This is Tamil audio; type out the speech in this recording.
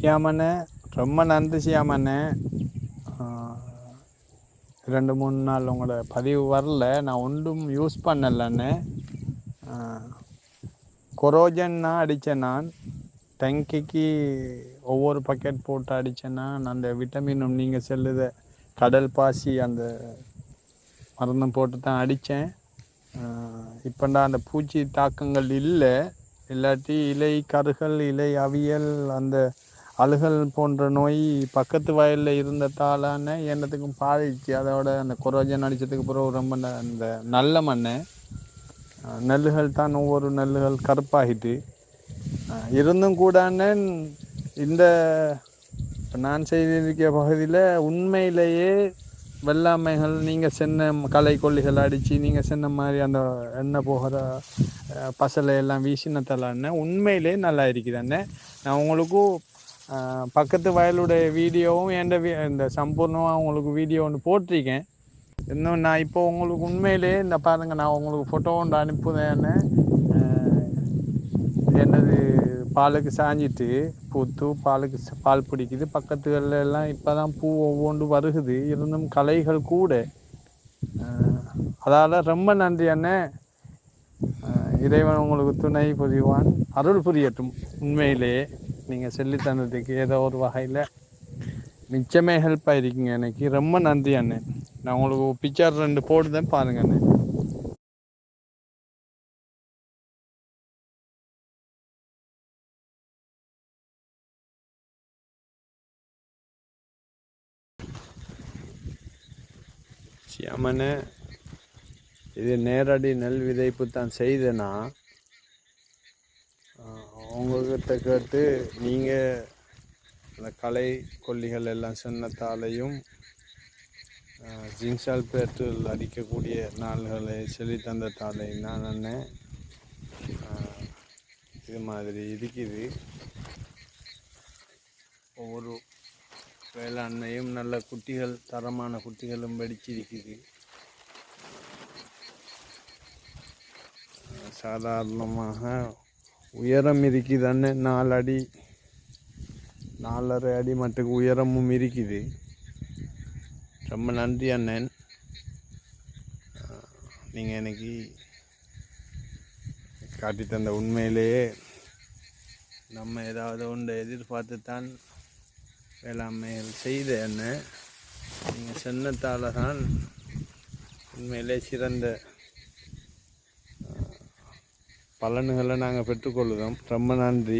சியாமண்ணே ரொம்ப நன்றி சியாமண்ணே. 2-3 நாள் உங்களோட பதிவு வரல, நான் ஒன்றும் யூஸ் பண்ணலண்ணே. கொரோஜன்னா அடித்தேன் நான் டங்கிக்கு ஒவ்வொரு பக்கெட் போட்டு அடித்தேன்னா அந்த விட்டமினும் நீங்கள் செல்லுத கடல் பாசி அந்த மருந்தும் போட்டு தான் அடித்தேன். இப்போண்டா அந்த பூச்சி தாக்கங்கள் இல்லை, இல்லாட்டி இலை கருகள் இலை அவியல் அந்த அழுகல் போன்ற நோய் பக்கத்து வயலில் இருந்ததாலான என்னத்துக்கும் பாதிச்சு. அதோட அந்த கொரோஜன் அடித்ததுக்கு பிறகு ரொம்ப அந்த நல்ல மண் நெல்லுகள் தான் ஒவ்வொரு நெல்லுகள் கருப்பாகிட்டு இருந்தும் கூடான்னு இந்த நான் செய்திருக்கிற பகுதியில் உண்மையிலேயே வெள்ளாமைகள் நீங்கள் சின்ன களை கொல்லிகள் அடித்து நீங்கள் சின்ன மாதிரி அந்த எண்ணெய் போகிற பசலை எல்லாம் வீசினத்தலான்னு உண்மையிலே நல்லா இருக்குதானே. நான் உங்களுக்கும் பக்கத்து வயலுடைய வீடியோவும் இந்த சம்பூர்ணமாக உங்களுக்கு வீடியோ ஒன்று போட்டிருக்கேன். இன்னும் நான் இப்போ உங்களுக்கு உண்மையிலே இந்த பாருங்கள், நான் உங்களுக்கு ஃபோட்டோ ஒன்று அனுப்புதேன்னு என்னது பாலுக்கு சாஞ்சிட்டு பூத்து பால் பிடிக்குது. பக்கத்துகளில் எல்லாம் இப்போ தான் பூ ஒவ்வொன்று வருகுது, இருந்தும் கலைகள் கூட. அதால் ரொம்ப நன்றி அண்ணே. இறைவன் உங்களுக்கு துணை புரிவான், அருள் புரியட்டும். உண்மையிலேயே நீங்கள் சொல்லி தந்ததுக்கு ஏதோ ஒரு வகையில் மிச்சமே ஹெல்ப் ஆகிருக்கீங்க எனக்கு. ரொம்ப நன்றி அண்ணே. நான் உங்களுக்கு பிக்சர் 2 போடுதேன் பாருங்க அண்ணே. சியாமண்ணே, இது நேரடி நெல் விதைப்பு தான் செய்தேன்னா உங்கள்கிட்ட கேட்டு நீங்கள் அந்த களை கொல்லிகள் எல்லாம் சொன்னத்தாலையும் ஜிங்க் சல்பேட்டில் அடிக்கக்கூடிய நாள்களை சொல்லி தந்தத்தாலையும் நான் அண்ணே இது மாதிரி இருக்குது. ஒவ்வொரு வேளாண்மையும் நல்ல குட்டிகள் தரமான குட்டிகளும் வெடிச்சிருக்குது. சாதாரணமாக உயரம் இருக்குது அண்ணே, 4 அடி 4.5 அடி மட்டுக்கு உயரமும் இருக்குது. ரொம்ப நன்றி அண்ணன். நீங்கள் எனக்கு காட்டி தந்த உண்மையிலேயே நம்ம ஏதாவது ஒன்று எதிர்பார்த்து தான் வேளாண்மைகள் செய்த அண்ணன். நீங்கள் சொன்னதால தான் உண்மையிலே சிறந்த பலன்களை நாங்கள் பெற்றுக்கொள்ளுதோம். ரொம்ப நன்றி.